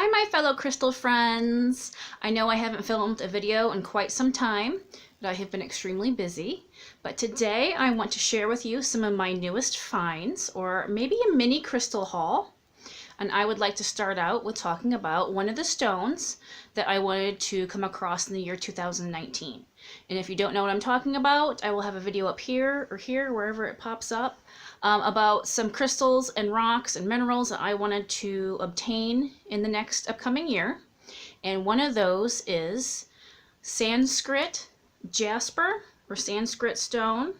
Hi my fellow crystal friends! I know I haven't filmed a video in quite some time, but I have been extremely busy. But today I want to share with you some of my newest finds, or maybe a mini crystal haul. And I would like to start out with talking about one of the stones that I wanted to come across in the year 2019. And if you don't know what I'm talking about, I will have a video up here or here, wherever it pops up, about some crystals and rocks and minerals that I wanted to obtain in the next upcoming year. And one of those is Sanskrit Jasper, or Sanskrit stone.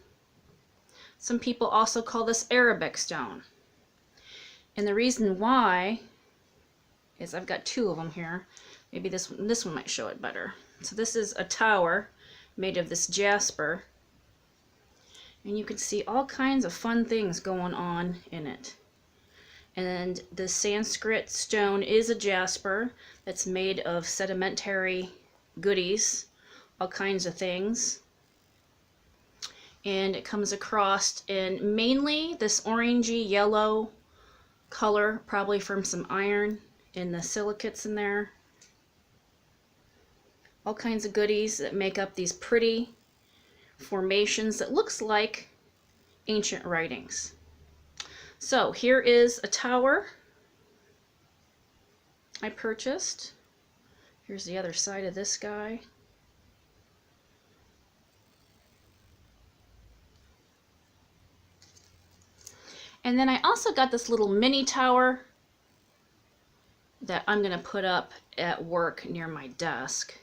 Some people also call this Arabic stone. And the reason why is I've got two of them here. Maybe this one might show it better. So this is a tower made of this jasper. And you can see all kinds of fun things going on in it. And the Sanskrit stone is a jasper that's made of sedimentary goodies, all kinds of things. And it comes across in mainly this orangey yellow color, probably from some iron in the silicates in there. All kinds of goodies that make up these pretty formations that looks like ancient writings. So here is a tower I purchased. Here's the other side of this guy. And then I also got this little mini tower that I'm going to put up at work near my desk.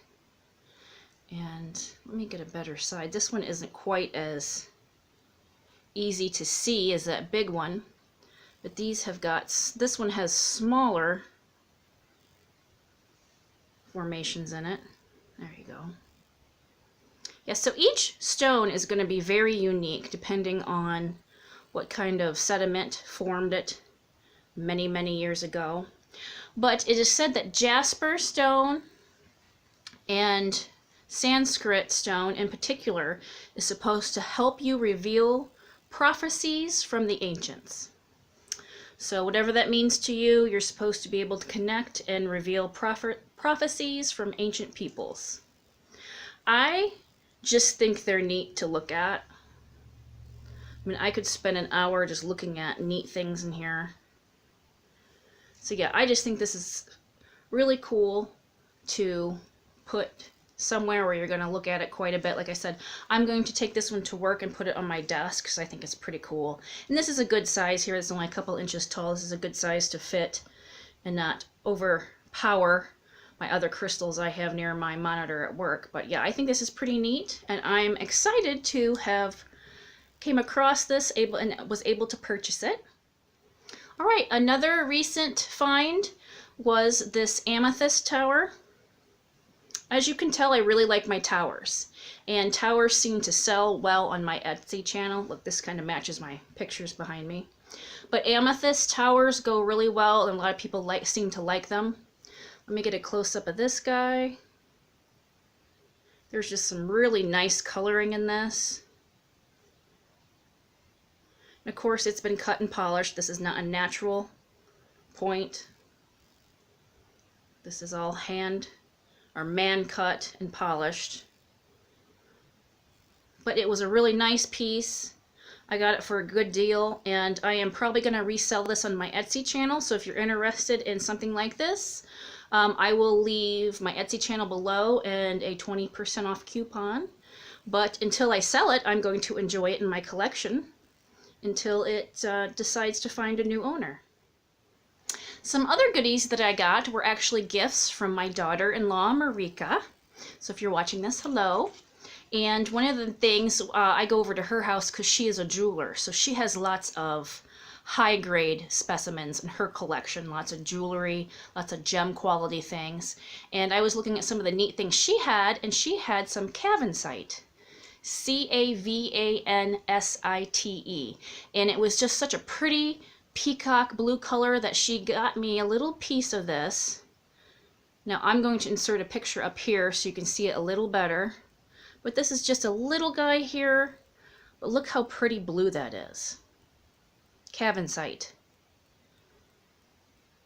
And let me get a better side. This one isn't quite as easy to see as that big one, but these have got, this one has smaller formations in it. There you go. Yeah, so each stone is going to be very unique depending on what kind of sediment formed it many, many years ago. But it is said that Jasper stone and Sanskrit stone in particular is supposed to help you reveal prophecies from the ancients. So whatever that means to you, you're supposed to be able to connect and reveal prophecies from ancient peoples. I just think they're neat to look at. I mean, I could spend an hour just looking at neat things in here. So yeah, I just think this is really cool to put somewhere where you're going to look at it quite a bit. Like I said, I'm going to take this one to work and put it on my desk because I think it's pretty cool. And this is a good size here. It's only a couple inches tall. This is a good size to fit and not overpower my other crystals I have near my monitor at work. But yeah, I think this is pretty neat, and I'm excited to have came across this and was able to purchase it. All right, another recent find was this Amethyst Tower. As you can tell, I really like my towers, and towers seem to sell well on my Etsy channel. Look, this kind of matches my pictures behind me. But amethyst towers go really well, and a lot of people seem to like them. Let me get a close-up of this guy. There's just some really nice coloring in this. And of course, it's been cut and polished. This is not a natural point. This is all hand or man cut and polished. But it was a really nice piece. I got it for a good deal, and I am probably going to resell this on my Etsy channel. So if you're interested in something like this, I will leave my Etsy channel below and a 20% off coupon. But until I sell it, I'm going to enjoy it in my collection until it decides to find a new owner. Some other goodies that I got were actually gifts from my daughter-in-law, Marika. So if you're watching this, hello. And one of the things, I go over to her house because she is a jeweler. So she has lots of high-grade specimens in her collection, lots of jewelry, lots of gem quality things. And I was looking at some of the neat things she had, and she had some Cabinsite. Cavinsite. And it was just such a pretty peacock blue color that she got me a little piece of this. Now I'm going to insert a picture up here so you can see it a little better. But this is just a little guy here. But look how pretty blue that is. Cabinsite.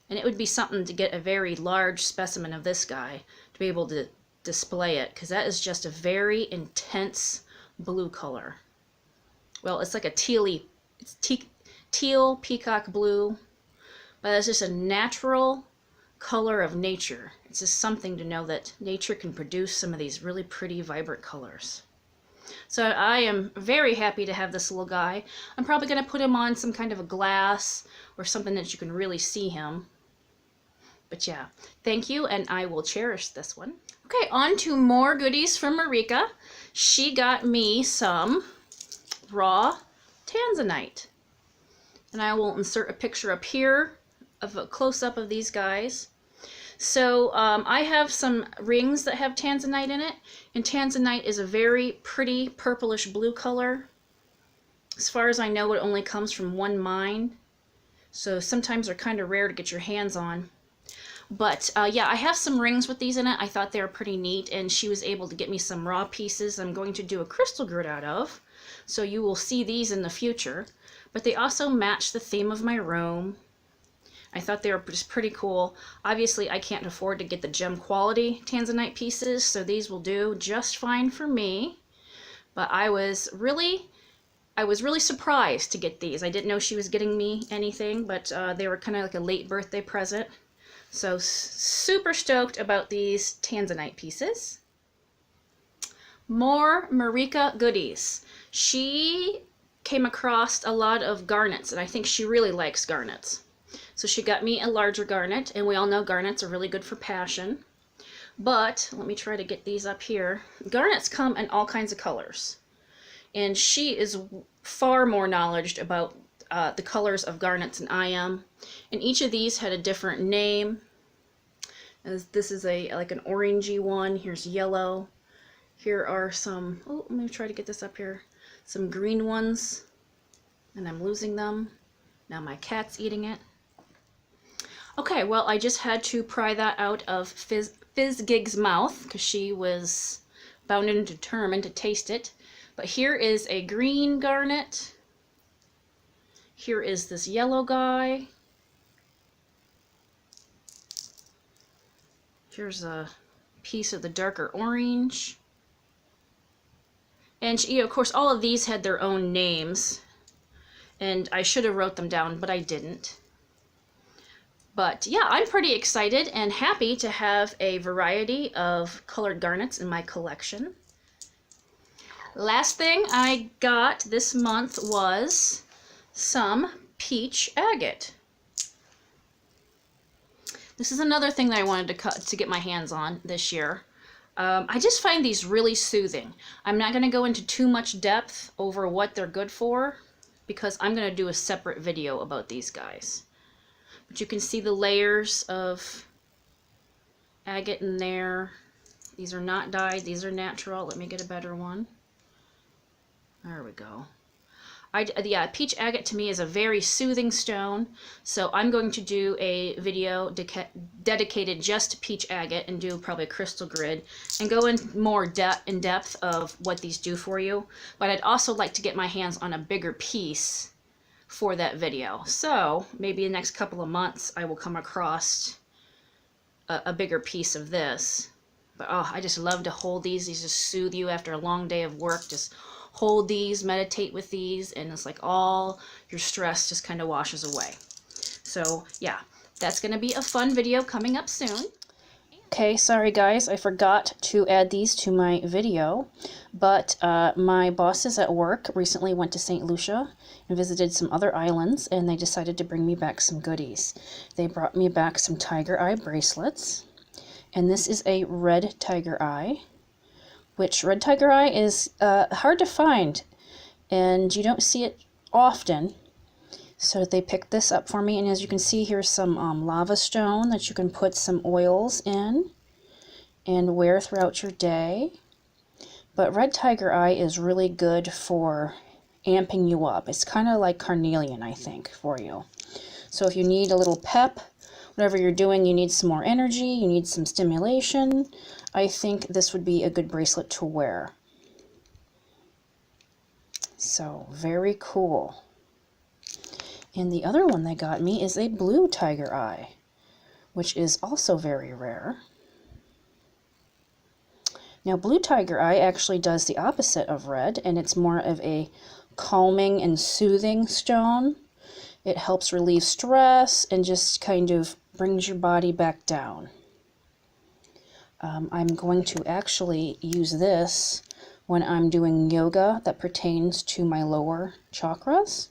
And it would be something to get a very large specimen of this guy to be able to display it, because that is just a very intense blue color. Well, it's like a it's teal peacock blue, but it's just a natural color of nature. It's just something to know that nature can produce some of these really pretty, vibrant colors. So I am very happy to have this little guy. I'm probably going to put him on some kind of a glass or something that you can really see him. But yeah, thank you, and I will cherish this one. Okay, on to more goodies from Marika. She got me some raw Tanzanite. And I will insert a picture up here of a close-up of these guys. So I have some rings that have Tanzanite in it, and Tanzanite is a very pretty purplish blue color. As far as I know, it only comes from one mine, so sometimes they're kind of rare to get your hands on. But yeah, I have some rings with these in it. I thought they were pretty neat, and she was able to get me some raw pieces I'm going to do a crystal grid out of, so you will see these in the future. But they also match the theme of my room. I thought they were just pretty cool. Obviously, I can't afford to get the gem quality Tanzanite pieces, so these will do just fine for me. But I was really surprised to get these. I didn't know she was getting me anything, but they were kind of like a late birthday present. So super stoked about these Tanzanite pieces. More Marika goodies. She came across a lot of garnets, and I think she really likes garnets. So she got me a larger garnet, and we all know garnets are really good for passion. But let me try to get these up here. Garnets come in all kinds of colors, and she is far more knowledgeable about the colors of garnets than I am. And each of these had a different name. As this is like an orangey one. Here's yellow. Here are some, oh, let me try to get this up here. Some green ones, and I'm losing them. Now my cat's eating it. Okay, well, I just had to pry that out of Fizzgig's mouth because she was bound and determined to taste it. But here is a green garnet. Here is this yellow guy. Here's a piece of the darker orange. And you know, of course, all of these had their own names, and I should have wrote them down, but I didn't. But yeah, I'm pretty excited and happy to have a variety of colored garnets in my collection. Last thing I got this month was some peach agate. This is another thing that I wanted to get my hands on this year. I just find these really soothing. I'm not going to go into too much depth over what they're good for, because I'm going to do a separate video about these guys. But you can see the layers of agate in there. These are not dyed, these are natural. Let me get a better one. There we go. Yeah, peach agate to me is a very soothing stone, so I'm going to do a video dedicated just to peach agate and do probably a crystal grid and go in more in depth of what these do for you. But I'd also like to get my hands on a bigger piece for that video. So maybe in the next couple of months I will come across a bigger piece of this. But oh, I just love to hold these. These just soothe you after a long day of work. Just hold these, meditate with these, and it's like all your stress just kind of washes away. So yeah, that's going to be a fun video coming up soon. Okay, sorry guys, I forgot to add these to my video, but my bosses at work recently went to St. Lucia and visited some other islands, and they decided to bring me back some goodies. They brought me back some tiger eye bracelets, and this is a red tiger eye, which red tiger eye is hard to find, and you don't see it often. So they picked this up for me, and as you can see, here's some lava stone that you can put some oils in and wear throughout your day. But red tiger eye is really good for amping you up. It's kind of like carnelian, I think, for you. So if you need a little pep, whatever you're doing, you need some more energy, you need some stimulation, I think this would be a good bracelet to wear. So very cool. And the other one they got me is a blue tiger eye. which is also very rare. Now, blue tiger eye actually does the opposite of red, and it's more of a calming and soothing stone. It helps relieve stress and just kind of brings your body back down. I'm going to actually use this when I'm doing yoga that pertains to my lower chakras.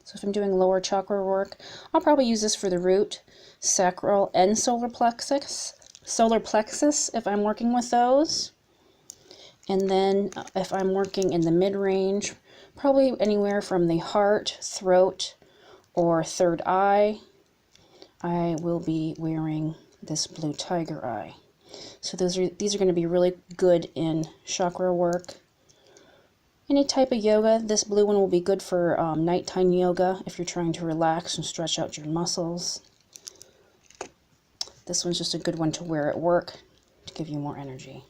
So if I'm doing lower chakra work, I'll probably use this for the root, sacral, and solar plexus. Solar plexus if I'm working with those. And then if I'm working in the mid-range, probably anywhere from the heart, throat, or third eye, I will be wearing this blue tiger eye. So these are going to be really good in chakra work. Any type of yoga, this blue one will be good for nighttime yoga if you're trying to relax and stretch out your muscles. This one's just a good one to wear at work to give you more energy.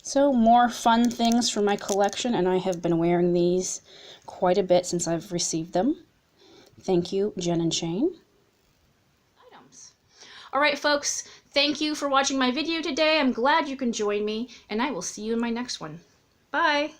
So more fun things from my collection, and I have been wearing these quite a bit since I've received them. Thank you, Jen and Shane. All right, folks, thank you for watching my video today. I'm glad you can join me, and I will see you in my next one. Bye.